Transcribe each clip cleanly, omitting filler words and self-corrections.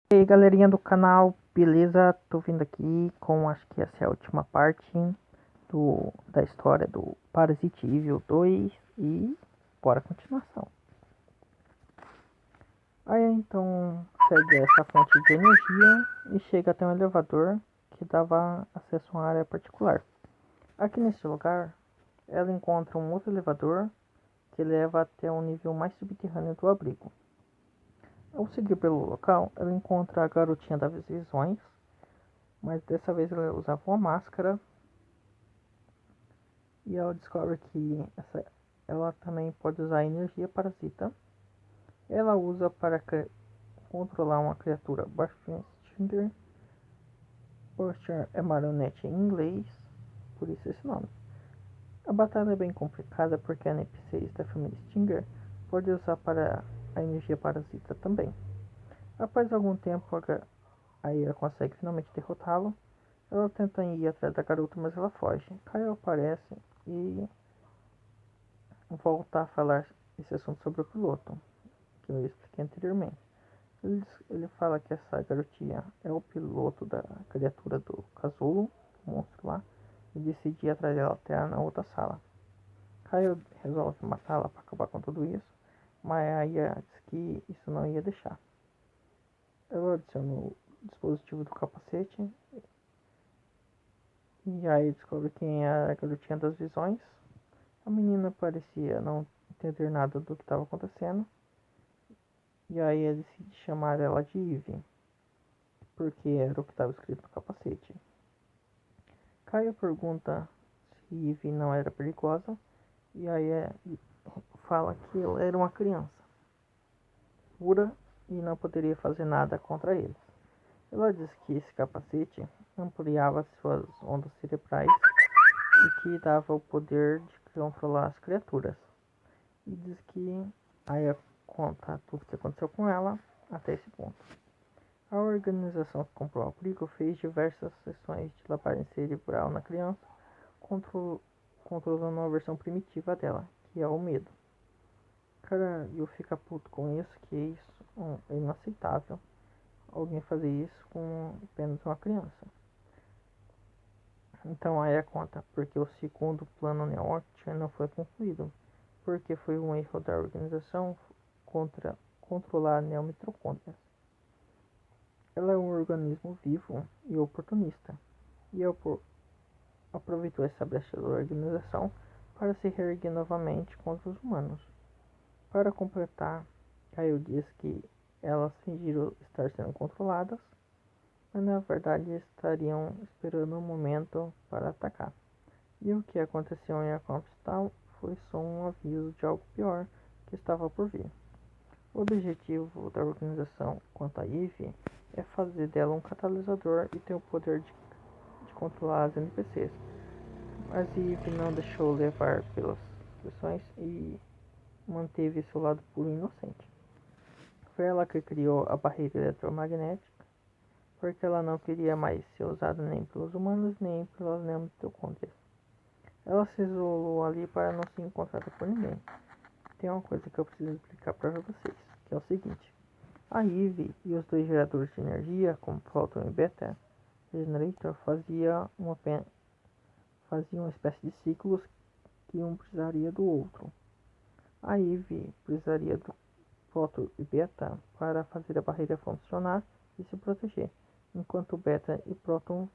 E aí, galerinha do canal, beleza? Tô vindo aqui com, acho que essa é a última parte da história do Parasite Evil 2 e bora continuação. Aí então segue essa fonte de energia e chega até um elevador que dava acesso a uma área particular. Aqui nesse lugar, ela encontra um outro elevador que leva até um nível mais subterrâneo do abrigo. Ao seguir pelo local, ela encontra a garotinha das visões, mas dessa vez ela usava uma máscara e ela descobre que ela também pode usar energia parasita. Ela usa para controlar uma criatura Bastard. Bastard é marionete em inglês, por isso esse nome. A batalha é bem complicada porque a NPCs da família Stinger pode usar para a energia parasita também. Após algum tempo, a Ira consegue finalmente derrotá-lo. Ela tenta ir atrás da garota, mas ela foge. Kyle aparece e volta a falar esse assunto sobre o piloto, que eu expliquei anteriormente. Ele fala que essa garotinha é o piloto da criatura do casulo, o monstro lá, e decide ir atrás dela até na outra sala. Kyle resolve matá-la para acabar com tudo isso, mas a Aya diz que isso não ia deixar. Ela adiciona o dispositivo do capacete e aí descobre quem é a garotinha das visões. A menina parecia não entender nada do que estava acontecendo. E aí ele decide chamar ela de Eve, porque era o que estava escrito no capacete. Caio pergunta se Eve não era perigosa, e aí fala que ela era uma criança pura e não poderia fazer nada contra eles. Ela diz que esse capacete ampliava suas ondas cerebrais e que dava o poder de controlar as criaturas. E diz que aí conta tudo o que aconteceu com ela até esse ponto. A organização que comprou o abrigo fez diversas sessões de lavagem cerebral na criança, controlando uma versão primitiva dela, que é o medo. Cara, eu fico puto com isso, que isso é inaceitável. Alguém fazer isso com apenas uma criança. Então aí a conta, porque o segundo plano Neoct não foi concluído, porque foi um erro da organização contra controlar neomitocôndrias. Ela é um organismo vivo e oportunista, e aproveitou essa brecha da organização para se reerguer novamente contra os humanos. Para completar, Kyle diz que elas fingiram estar sendo controladas, mas na verdade estariam esperando um momento para atacar. E o que aconteceu em Arkansas foi só um aviso de algo pior que estava por vir. O objetivo da organização quanto a Eve é fazer dela um catalisador e ter o poder de controlar as NPCs. Mas Eve não deixou levar pelas pressões e manteve seu lado puro e inocente. Foi ela que criou a barreira eletromagnética, porque ela não queria mais ser usada nem pelos humanos nem pelas neomitocôndrias. Ela se isolou ali para não ser encontrada por ninguém. Tem uma coisa que eu preciso explicar para vocês, que é o seguinte. A Eve e os dois geradores de energia, como Photon e Beta Generator, faziam uma espécie de ciclos que um precisaria do outro. A Eve precisaria do Photon e Beta para fazer a barreira funcionar e se proteger, enquanto Beta e Proton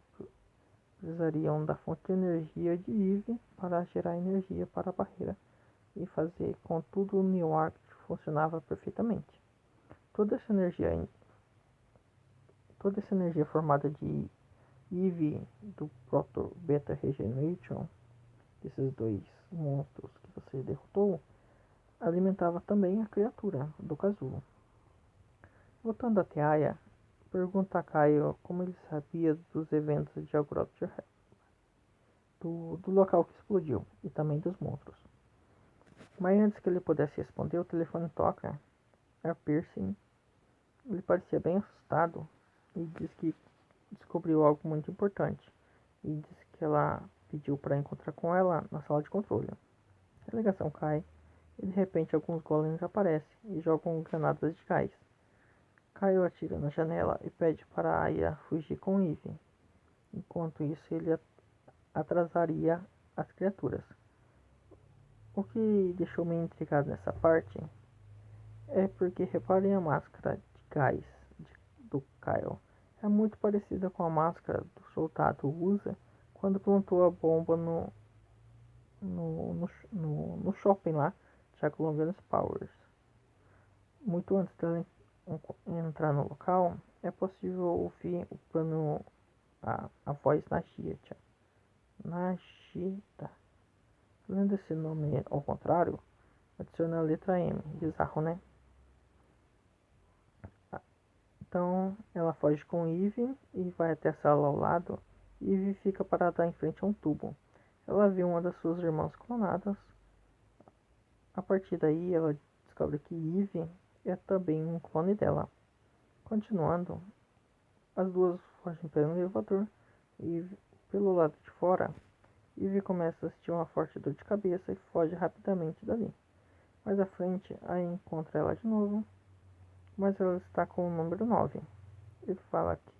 precisariam da fonte de energia de Eve para gerar energia para a barreira e fazer com tudo o Newark funcionava perfeitamente. Toda essa energia formada de Eve do Proto Beta Regeneration, desses dois monstros que você derrotou, alimentava também a criatura do casulo. Voltando até Aya, pergunta a Caio como ele sabia dos eventos de Algrot do local que explodiu e também dos monstros. Mas antes que ele pudesse responder, o telefone toca. É Percy. Ele parecia bem assustado e diz que descobriu algo muito importante. E disse que ela pediu para encontrar com ela na sala de controle. A ligação cai e de repente alguns golems aparecem e jogam granadas de gás. Kyle atira na janela e pede para Aya fugir com Eve. Enquanto isso, ele atrasaria as criaturas. O que deixou me intrigado nessa parte é porque reparem a máscara de gás do Kyle. É muito parecida com a máscara do soldado usa quando plantou a bomba no shopping lá, Jack Logan's Powers. Muito antes dela entrar no local, é possível ouvir o plano, a voz Nagita. Nagita. Lendo esse nome ao contrário, adiciona a letra M. Bizarro, né? Então ela foge com Eve e vai até a sala ao lado. Eve fica parada em frente a um tubo. Ela vê uma das suas irmãs clonadas. A partir daí ela descobre que Eve é também um clone dela. Continuando, as duas fogem pelo elevador e pelo lado de fora, Eve começa a sentir uma forte dor de cabeça e foge rapidamente dali. Mais à frente, aí encontra ela de novo, mas ela está com o número 9. Ele fala que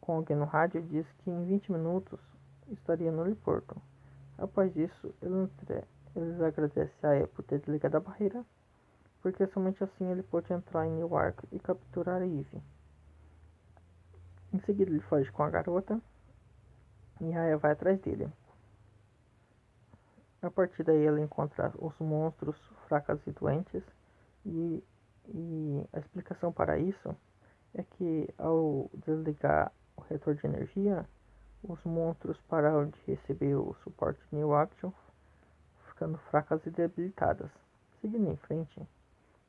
com alguém no rádio e diz que em 20 minutos estaria no heliporto. Após isso, eles agradecem a Aya por ter desligado a barreira, porque somente assim ele pôde entrar em Newark e capturar a Eve. Em seguida, ele foge com a garota e a Aya vai atrás dele. A partir daí, ela encontra os monstros fracos e doentes, e, e a explicação para isso é que ao desligar o retor de energia, os monstros pararam de receber o suporte de New Action, ficando fracas e debilitadas. Seguindo em frente,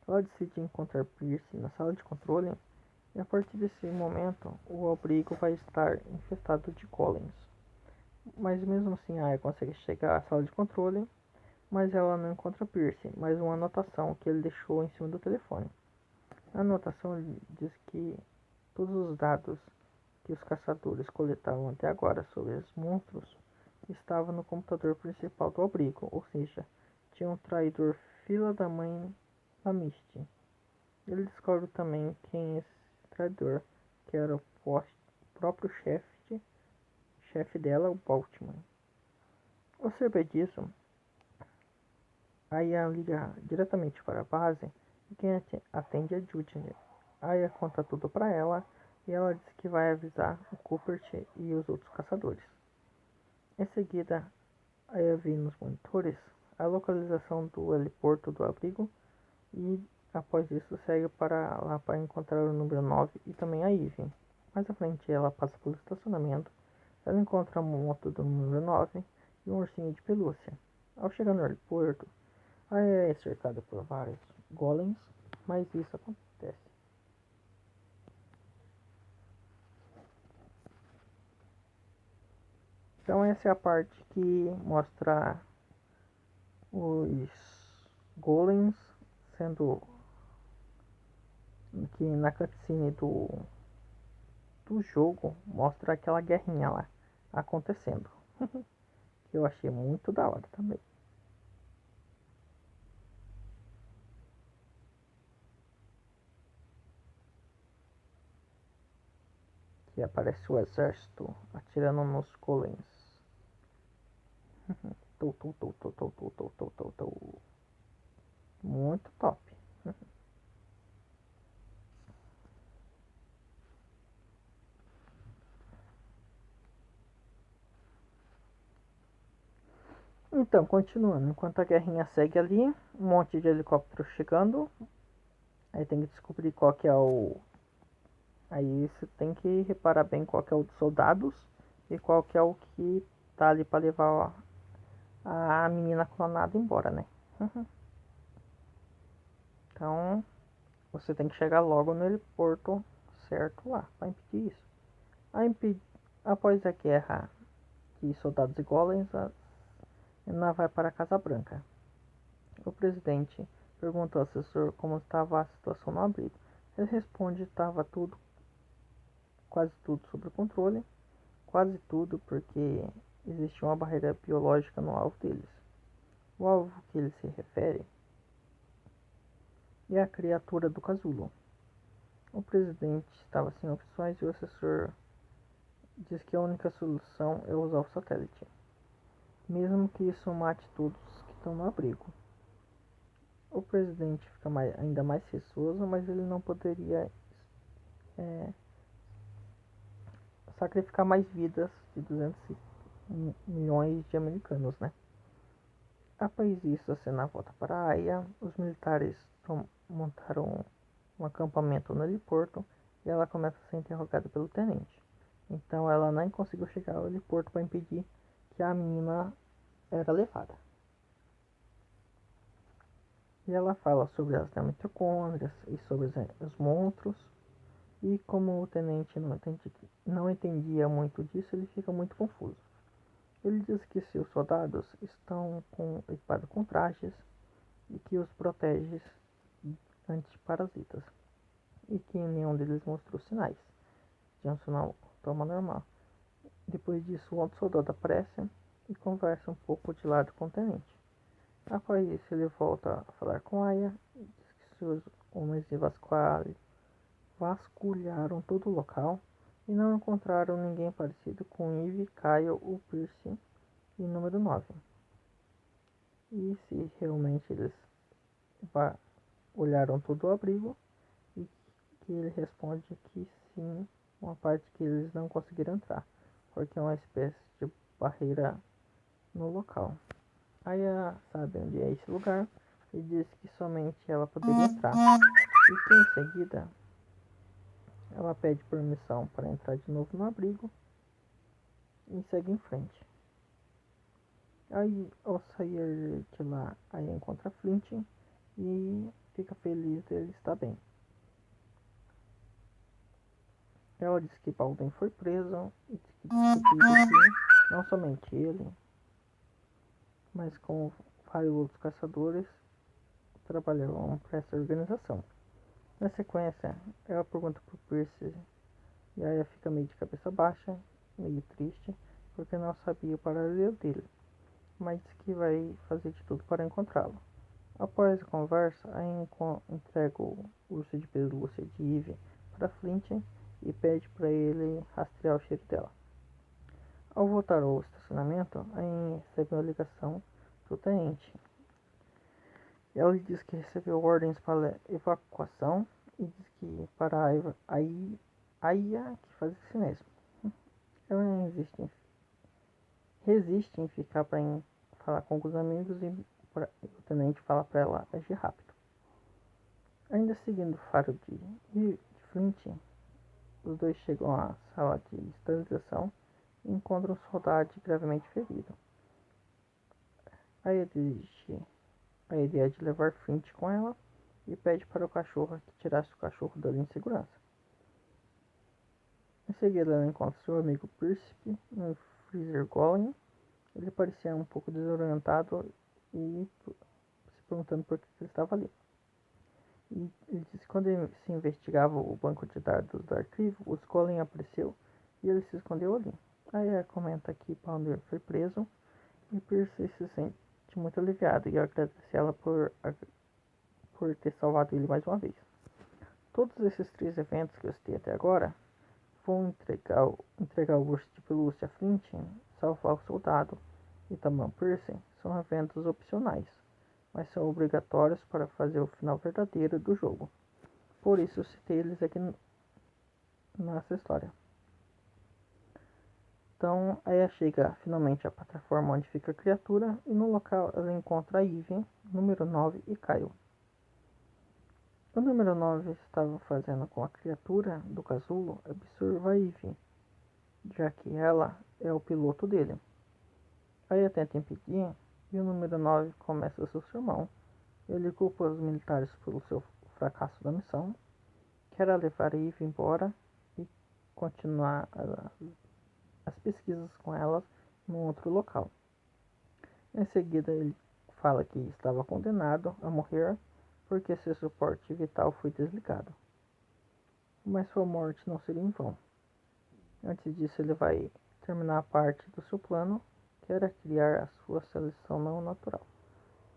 ela decide encontrar Pierce na sala de controle, e a partir desse momento, o abrigo vai estar infestado de golems. Mas mesmo assim, a Aya consegue chegar à sala de controle, mas ela não encontra Pierce, mas uma anotação que ele deixou em cima do telefone. Na anotação diz que todos os dados que os caçadores coletavam até agora sobre os monstros estavam no computador principal do abrigo, ou seja, tinha um traidor fila da mãe da Misty. Ele descobre também quem é esse traidor, que era o próprio chefe dela, o Baltimore. Ao saber disso, Aya liga diretamente para a base e quem atende é Judy. Aya conta tudo para ela e ela diz que vai avisar o Cooper e os outros caçadores. Em seguida, Aya vê nos monitores a localização do heliporto do abrigo e após isso segue para lá para encontrar o número 9 e também a Eve. Mais à frente ela passa pelo estacionamento, ela encontra a moto do número 9 e um ursinho de pelúcia. Ao chegar no aeroporto, Aya é cercada por vários golems, mas isso acontece. Então essa é a parte que mostra os golems sendo que na cutscene do jogo mostra aquela guerrinha lá acontecendo. Que eu achei muito da hora também. Que aparece o exército atirando nos golems. Muito top. Então, continuando, enquanto a guerrinha segue ali, um monte de helicóptero chegando, aí tem que descobrir qual que é o... Aí você tem que reparar bem qual que é o dos soldados e qual que é o que tá ali pra levar a menina clonada embora, né? Então, você tem que chegar logo no heliporto certo lá, pra impedir isso. Após a guerra de soldados e golems, a Ana vai para a Casa Branca. O presidente perguntou ao assessor como estava a situação no abrigo. Ele responde que estava tudo, quase tudo sob controle, quase tudo porque existia uma barreira biológica no alvo deles. O alvo que ele se refere é a criatura do casulo. O presidente estava sem opções e o assessor diz que a única solução é usar o satélite, mesmo que isso mate todos que estão no abrigo. O presidente fica ainda mais receoso, mas ele não poderia sacrificar mais vidas de 200 milhões de americanos, né? Após isso, a cena volta para a Aya. Os militares montaram um acampamento no heliporto e ela começa a ser interrogada pelo tenente. Então ela nem conseguiu chegar ao heliporto para impedir que a menina era levada. E ela fala sobre as mitocôndrias e sobre os monstros. E como o tenente não entendia muito disso, ele fica muito confuso. Ele diz que seus soldados estão equipados com trajes e que os protege antiparasitas. E que nenhum deles mostrou sinais de um sintoma normal. Depois disso, o outro soldado aparece e conversa um pouco de lado com o tenente. Após isso, ele volta a falar com Aya e diz que seus homens vasculharam todo o local e não encontraram ninguém parecido com Eve, Kyle ou Percy e número 9. E se realmente eles olharam todo o abrigo, e que ele responde que sim, uma parte que eles não conseguiram entrar, porque é uma espécie de barreira no local. Aya sabe onde é esse lugar e diz que somente ela poderia entrar. E que em seguida ela pede permissão para entrar de novo no abrigo e segue em frente. Aí, ao sair de lá, Aya encontra Flint e fica feliz de ele estar bem. Ela diz que Baldwin foi preso e diz que descobriu que não somente ele, mas com vários outros caçadores trabalhavam para essa organização. Na sequência, ela pergunta pro Percy e aí ela fica meio de cabeça baixa, meio triste, porque não sabia o paradeiro dele, mas diz que vai fazer de tudo para encontrá-lo. Após a conversa, a entrega o urso de pelúcia de Eve para Flint e pede para ele rastrear o cheiro dela. Ao voltar ao estacionamento, a recebe uma ligação do tenente. Ela diz que recebeu ordens para evacuação e diz que para a IA que faz isso mesmo. Ela resiste em ficar para falar com alguns amigos e o tenente fala para ela agir rápido. Ainda seguindo o faro de Flint, os dois chegam à sala de esterilização e encontram um soldado gravemente ferido. A ideia de levar Flint com ela e pede para o cachorro que tirasse o cachorro dali em segurança. Em seguida, ela encontra seu amigo Príncipe, um freezer golem. Ele parecia um pouco desorientado e se perguntando por que ele estava ali. E ele disse que quando ele se investigava o banco de dados do arquivo, o golem apareceu e ele se escondeu ali. Aí ela comenta que Pounder foi preso e Percy se sente muito aliviado e agradece ela por ter salvado ele mais uma vez. Todos esses 3 eventos que eu citei até agora vão entregar o urso de pelúcia a Flint, salvar o soldado e também Percy, são eventos opcionais, mas são obrigatórios para fazer o final verdadeiro do jogo. Por isso eu citei eles aqui nessa história. Então, aí chega finalmente a plataforma onde fica a criatura e no local ela encontra a Eve, número 9 e Kyle. O número 9 estava fazendo com a criatura do casulo absorver a Eve, já que ela é o piloto dele. Aí tenta impedir e o número 9 começa o seu sermão. Ele culpa os militares pelo seu fracasso da missão, quer levar a Eve embora e continuar as pesquisas com elas num outro local. Em seguida, ele fala que estava condenado a morrer porque seu suporte vital foi desligado. Mas sua morte não seria em vão. Antes disso, ele vai terminar a parte do seu plano, que era criar a sua seleção não natural.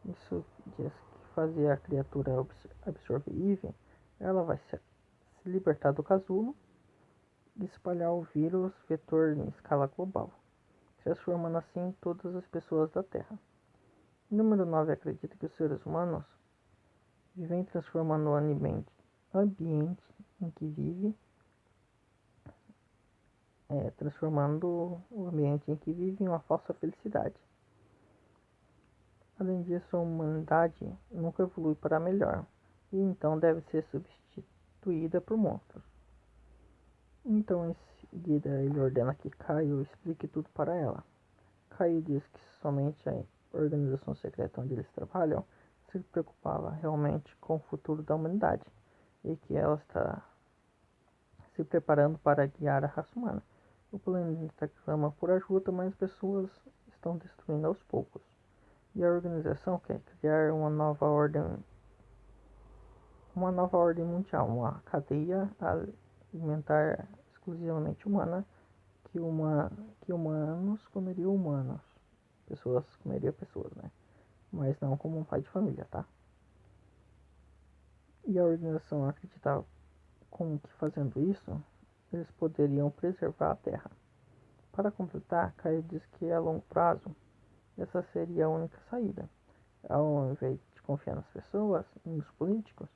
Isso diz que fazer a criatura absorver Eve, ela vai se se libertar do casulo e espalhar o vírus vetor em escala global, transformando assim todas as pessoas da Terra. Número 9 acredita que os seres humanos vivem transformando o ambiente em que vive, em uma falsa felicidade. Além disso, a humanidade nunca evolui para melhor, e então deve ser substituída por monstros. Então, em seguida, ele ordena que Caio explique tudo para ela. Caio diz que somente a organização secreta onde eles trabalham se preocupava realmente com o futuro da humanidade, e que ela está se preparando para guiar a raça humana. O planeta clama por ajuda, mas as pessoas estão destruindo aos poucos. E a organização quer criar uma nova ordem mundial, uma cadeia alimentar exclusivamente humana, que humanos comeriam humanos, pessoas comeriam pessoas, né? Mas não como um pai de família, tá? E a organização acreditava com que fazendo isso, eles poderiam preservar a Terra. Para completar, Caio diz que a longo prazo, essa seria a única saída. Ao invés de confiar nas pessoas e nos políticos,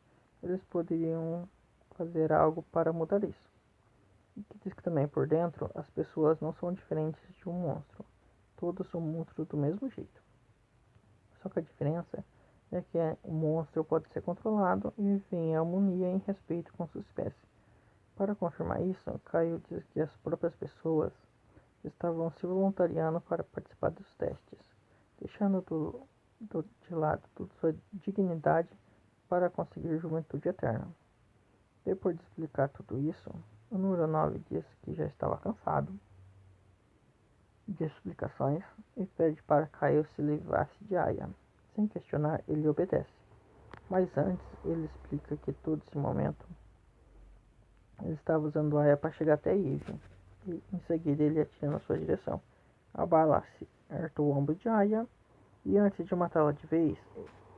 eles poderiam fazer algo para mudar isso. E que diz que também por dentro, as pessoas não são diferentes de um monstro. Todos são monstros do mesmo jeito. Só que a diferença é que o monstro pode ser controlado e viver em harmonia e em respeito com sua espécie. Para confirmar isso, Caio diz que as próprias pessoas estavam se voluntariando para participar dos testes, deixando de lado toda sua dignidade para conseguir juventude eterna. Depois de explicar tudo isso, o número 9 diz que já estava cansado de explicações e pede para Caio se livrasse de Aya. Sem questionar, ele obedece. Mas antes, ele explica que todo esse momento ele estava usando Aya para chegar até Eve. E em seguida ele atira na sua direção. A bala acerta o ombro de Aya e antes de matá-la de vez,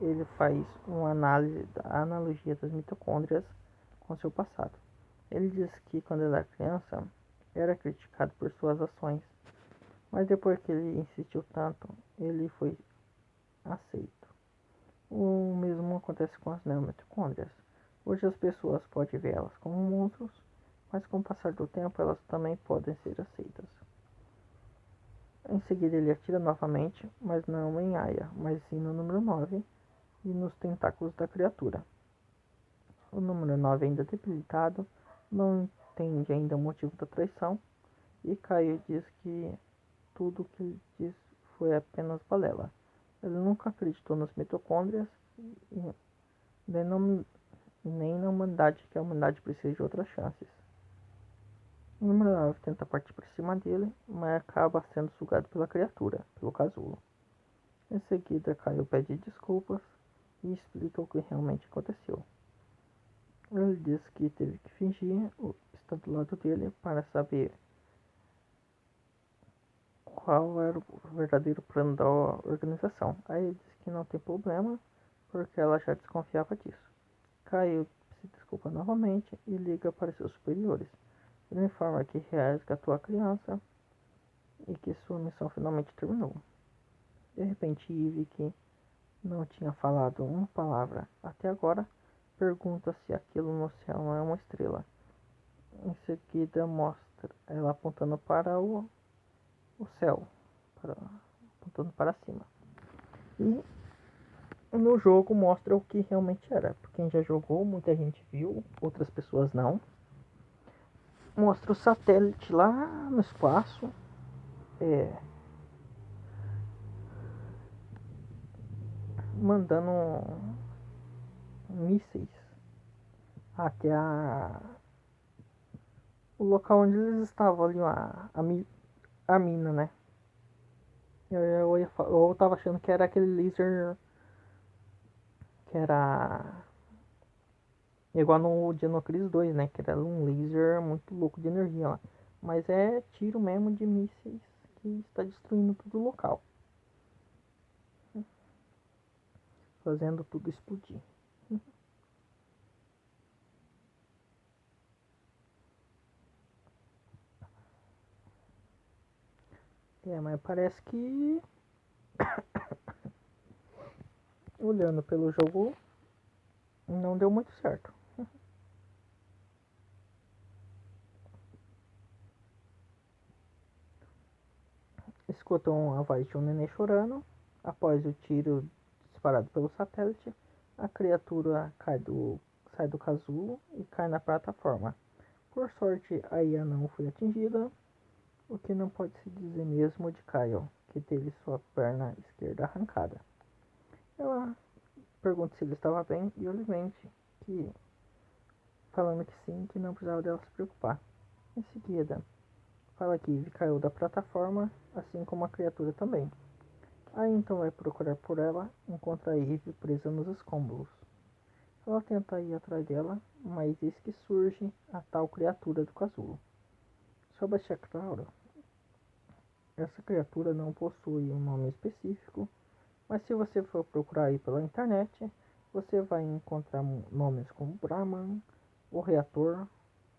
ele faz uma análise da analogia das mitocôndrias com seu passado. Ele diz que quando ele era criança, era criticado por suas ações, mas depois que ele insistiu tanto, ele foi aceito. O mesmo acontece com as neomitocôndrias. Hoje as pessoas podem vê-las como monstros, mas com o passar do tempo elas também podem ser aceitas. Em seguida ele atira novamente, mas não em Aya, mas sim no número 9 e nos tentáculos da criatura. O número 9 ainda debilitado, não entende ainda o motivo da traição, e Caio diz que tudo o que ele diz foi apenas balela. Ele nunca acreditou nas mitocôndrias e nem na humanidade, que a humanidade precisa de outras chances. O número 9 tenta partir para cima dele, mas acaba sendo sugado pela criatura, pelo casulo. Em seguida, Caio pede desculpas e explica o que realmente aconteceu. Ele diz que teve que fingir estar do lado dele para saber qual era o verdadeiro plano da organização. Aí ele diz que não tem problema, porque ela já desconfiava disso. Caio se desculpa novamente e liga para seus superiores. Ele informa que resgatou a criança e que sua missão finalmente terminou. De repente, Eve, que não tinha falado uma palavra até agora, pergunta se aquilo no céu não é uma estrela. Em seguida, mostra ela apontando para o céu, apontando para cima. E no jogo mostra o que realmente era. Quem já jogou, muita gente viu, outras pessoas não. Mostra o satélite lá no espaço, mandando mísseis até o local onde eles estavam ali, a mina, né? Eu tava achando que era aquele laser que era igual no Dinocris 2, né? Que era um laser muito louco de energia lá. Mas é tiro mesmo de mísseis que está destruindo todo o local, fazendo tudo explodir. Mas parece que olhando pelo jogo não deu muito certo. Escutam a voz de um neném chorando. Após o tiro disparado pelo satélite, a criatura sai do casulo e cai na plataforma. Por sorte, a Ia não foi atingida, o que não pode se dizer mesmo de Kyle, que teve sua perna esquerda arrancada. Ela pergunta se ele estava bem e ele mente, que, falando que sim, que não precisava dela se preocupar. Em seguida, fala que Eve caiu da plataforma, assim como a criatura também. Aí então vai procurar por ela, encontra a Eve presa nos escombros. Ela tenta ir atrás dela, mas eis que surge a tal criatura do casulo. Só para deixar claro, essa criatura não possui um nome específico, mas se você for procurar aí pela internet, você vai encontrar nomes como Brahman, o Reator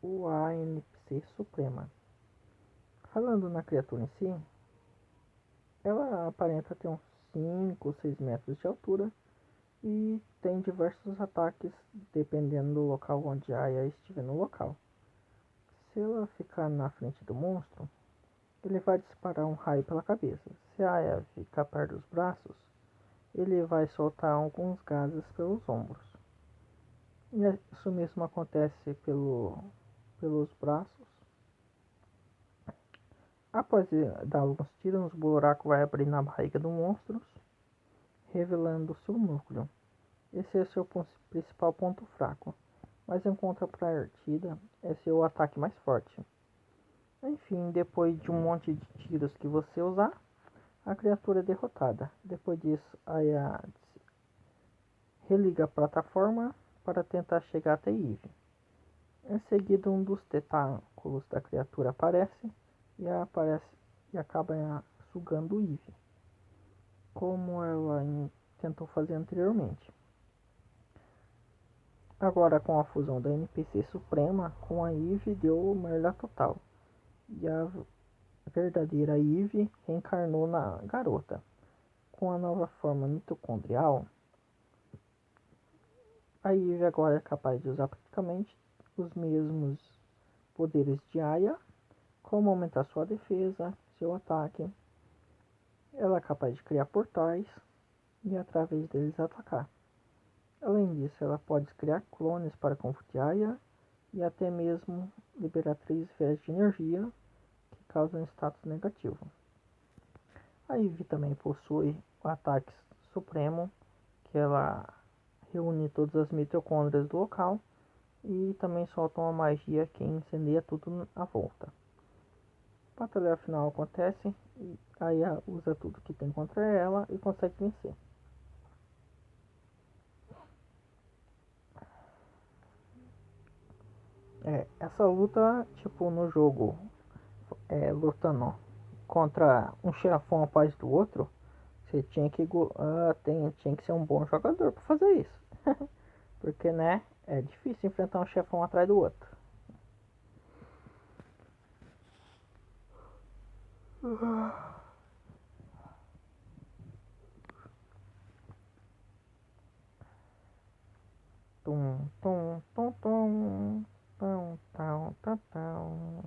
ou a ANPC Suprema. Falando na criatura em si, ela aparenta ter uns 5 ou 6 metros de altura e tem diversos ataques dependendo do local onde a Aya estiver no local. Se ela ficar na frente do monstro, ele vai disparar um raio pela cabeça. Se a Aya ficar perto dos braços, ele vai soltar alguns gases pelos ombros. E isso mesmo acontece pelos braços. Após dar alguns tiros, o buraco vai abrir na barriga do monstro, revelando seu núcleo. Esse é seu principal ponto fraco, mas em contrapartida é seu ataque mais forte. Enfim, depois de um monte de tiros que você usar, a criatura é derrotada. Depois disso, a Aya religa a plataforma para tentar chegar até Eve. Em seguida, um dos tentáculos da criatura aparece e acaba sugando Eve, como ela tentou fazer anteriormente. Agora, com a fusão da NPC Suprema com a Eve, deu merda total. E a verdadeira Eve reencarnou na garota. Com a nova forma mitocondrial, a Eve agora é capaz de usar praticamente os mesmos poderes de Aya, como aumentar sua defesa, seu ataque. Ela é capaz de criar portais e através deles atacar. Além disso, ela pode criar clones para confundir Aya e até mesmo liberar 3 vezes de energia que causam status negativo. A Eve também possui o ataque supremo, que ela reúne todas as mitocôndrias do local e também solta uma magia que incendeia tudo à volta. A batalha final acontece e a Aya usa tudo que tem contra ela e consegue vencer. Essa luta, tipo, no jogo, lutando contra um chefão após do outro, você tinha que ser um bom jogador para fazer isso. Porque, né, é difícil enfrentar um chefão atrás do outro. Tum, tum, tum, tum, tum, tum, tum, tum.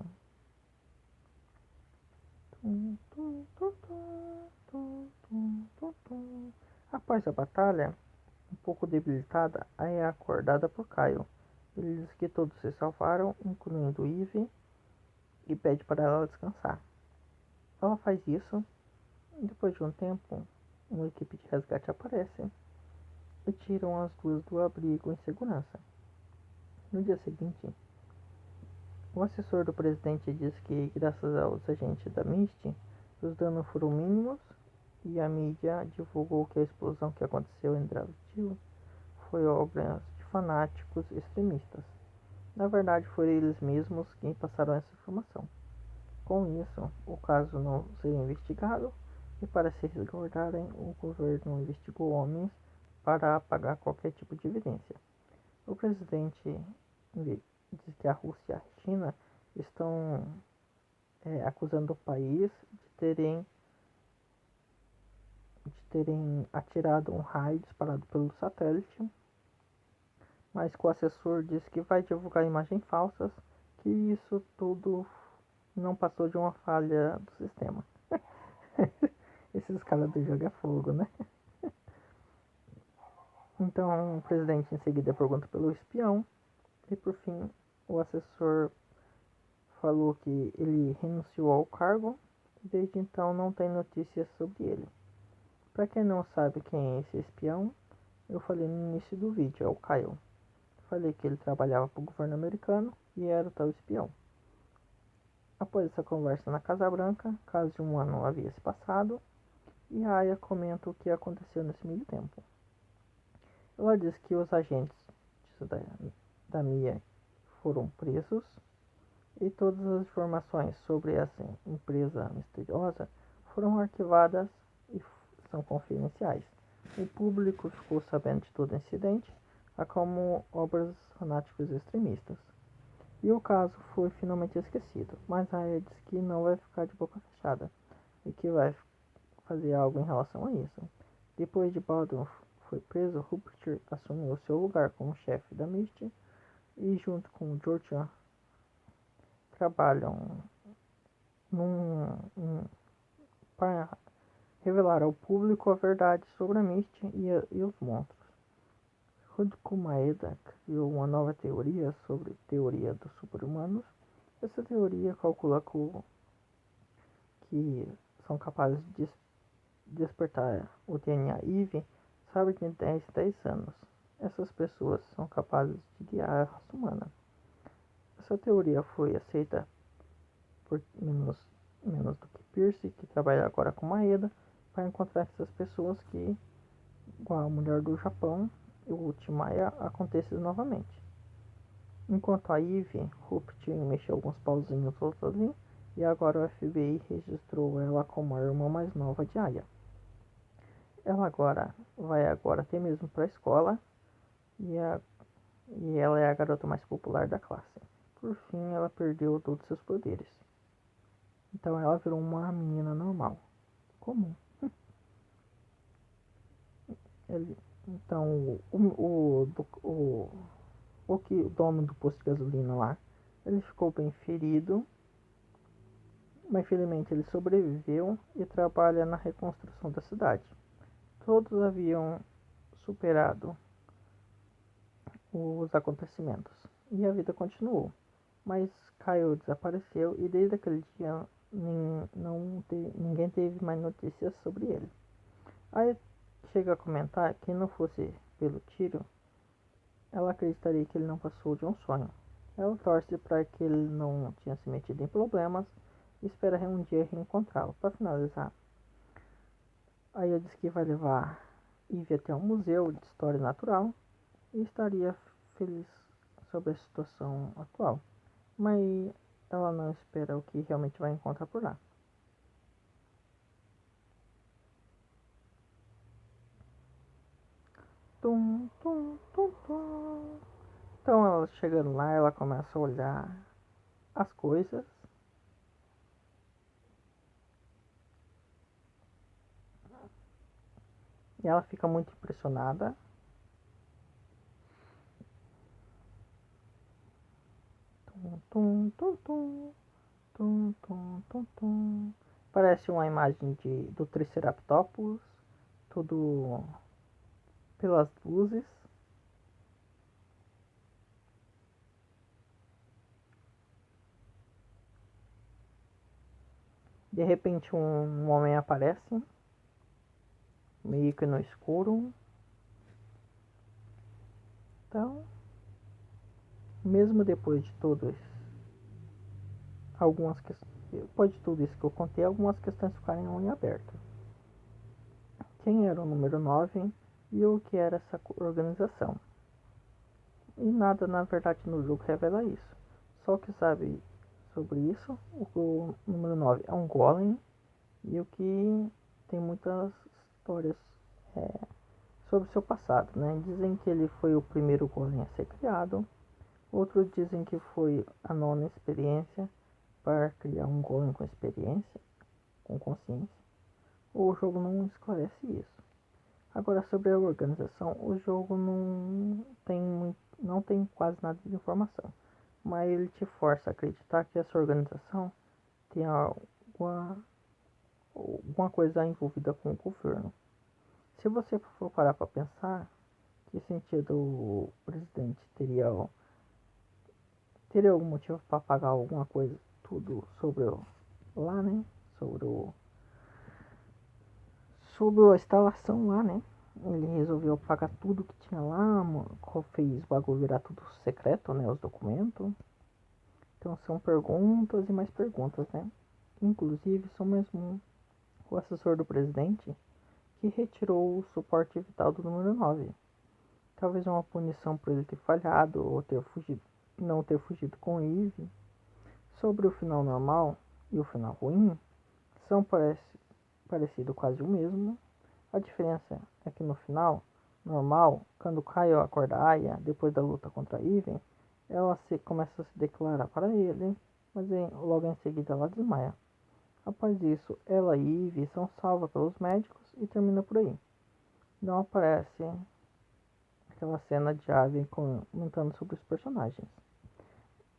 Tum, tum, tum, tum, tum, tum, tum, tum. Após a batalha, um pouco debilitada, é acordada por Kyle. Ele diz que todos se salvaram, incluindo Eve, e pede para ela descansar. Ela faz isso, e depois de um tempo, uma equipe de resgate aparece e tiram as duas do abrigo em segurança. No dia seguinte, o assessor do presidente diz que, graças aos agentes da MIST, os danos foram mínimos e a mídia divulgou que a explosão que aconteceu em Drive foi obra de fanáticos extremistas. Na verdade, foram eles mesmos quem passaram essa informação. Com isso, o caso não seria investigado e, para se resguardarem, o governo investigou homens para apagar qualquer tipo de evidência. O presidente diz que a Rússia e a China estão acusando o país de terem atirado um raio disparado pelo satélite, mas que o assessor disse que vai divulgar imagens falsas, que isso tudo não passou de uma falha do sistema. Esses caras do jogo é fogo, né? Então o presidente em seguida pergunta pelo espião e por fim o assessor falou que ele renunciou ao cargo e desde então não tem notícias sobre ele. Para quem não sabe quem é esse espião, eu falei no início do vídeo, é o Kyle. Falei que ele trabalhava para o governo americano e era o tal espião. Após essa conversa na Casa Branca, quase um ano havia se passado, e a Aya comenta o que aconteceu nesse meio tempo. Ela diz que os agentes da Mia foram presos e todas as informações sobre essa empresa misteriosa foram arquivadas e são confidenciais. O público ficou sabendo de todo o incidente, como obras fanáticos extremistas. E o caso foi finalmente esquecido, mas a Aya diz que não vai ficar de boca fechada e que vai fazer algo em relação a isso. Depois de Baldwin foi preso, Rupert assumiu seu lugar como chefe da Misty e junto com Georgia trabalham para revelar ao público a verdade sobre a Misty e os monstros. Hideko Maeda criou uma nova teoria sobre teoria dos super-humanos. Essa teoria calcula que são capazes de despertar o DNA Eve sabe de 10 anos. Essas pessoas são capazes de guiar a raça humana. Essa teoria foi aceita por menos do que Pierce, que trabalha agora com Maeda, para encontrar essas pessoas que, igual a mulher do Japão, e o Timaya aconteça novamente. Enquanto a Eve, Rupert mexeu alguns pauzinhos outros ali, e agora o FBI registrou ela como a irmã mais nova de Aya. Ela vai até mesmo para a escola e ela é a garota mais popular da classe. Por fim, ela perdeu todos seus poderes. Então ela virou uma menina normal, comum. Então o dono do posto de gasolina lá, ele ficou bem ferido, mas infelizmente ele sobreviveu e trabalha na reconstrução da cidade. Todos haviam superado os acontecimentos e a vida continuou. Mas Kyle desapareceu e desde aquele dia ninguém teve mais notícias sobre ele. Aí chega a comentar que não fosse pelo tiro, ela acreditaria que ele não passou de um sonho. Ela torce para que ele não tenha se metido em problemas e espera um dia reencontrá-lo. Para finalizar, aí ela diz que vai levar Ivy até um museu de história natural e estaria feliz sobre a situação atual, mas ela não espera o que realmente vai encontrar por lá. Tum, tum, tum, tum. Então ela chegando lá, ela começa a olhar as coisas e ela fica muito impressionada. Tum, tum, tum, tum, tum, tum, tum, tum. Parece uma imagem do Triceratops, tudo pelas luzes. De repente um homem aparece, meio que no escuro. Então, mesmo depois de todos algumas questões, depois de tudo isso que eu contei, algumas questões ficaram em aberto. Quem era o número 9 e o que era essa organização? E nada, na verdade, no jogo revela isso. Só o que sabe sobre isso, o número 9 é um golem e o que tem muitas histórias sobre seu passado, né? Dizem que ele foi o primeiro golem a ser criado, outros dizem que foi a nona experiência para criar um golem com experiência, com consciência, o jogo não esclarece isso. Agora, sobre a organização, o jogo não tem quase nada de informação, mas ele te força a acreditar que essa organização tem alguma coisa envolvida com o governo. Se você for parar para pensar, que sentido o presidente teria algum motivo para pagar alguma coisa, tudo sobre lá, né? Sobre a instalação lá, né? Ele resolveu pagar tudo que tinha lá, fez o bagulho virar tudo secreto, né? Os documentos. Então são perguntas e mais perguntas, né? Inclusive, são mesmo o assessor do presidente que retirou o suporte vital do número 9. Talvez uma punição por ele ter falhado ou não ter fugido com Eve. Sobre o final normal e o final ruim, são parecido quase o mesmo. A diferença é que no final normal, quando Kyle acorda Aya depois da luta contra Even, ela começa a se declarar para ele, mas logo em seguida ela desmaia. Após isso, ela e Eve são salvas pelos médicos e termina por aí. Não aparece aquela cena de Ave comentando sobre os personagens.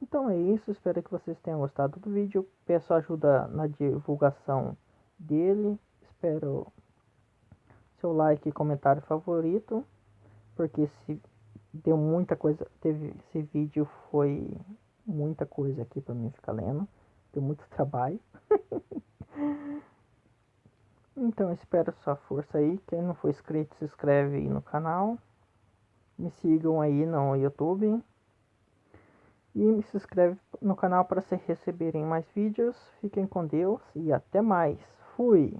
Então é isso, espero que vocês tenham gostado do vídeo. Peço ajuda na divulgação dele. Espero seu like e comentário favorito, porque se deu muita coisa, esse vídeo foi muita coisa aqui para mim ficar lendo. Deu muito trabalho. Então espero sua força aí. Quem não for inscrito, se inscreve aí no canal. Me sigam aí no YouTube. E se inscreve no canal para receberem mais vídeos. Fiquem com Deus e até mais. Fui!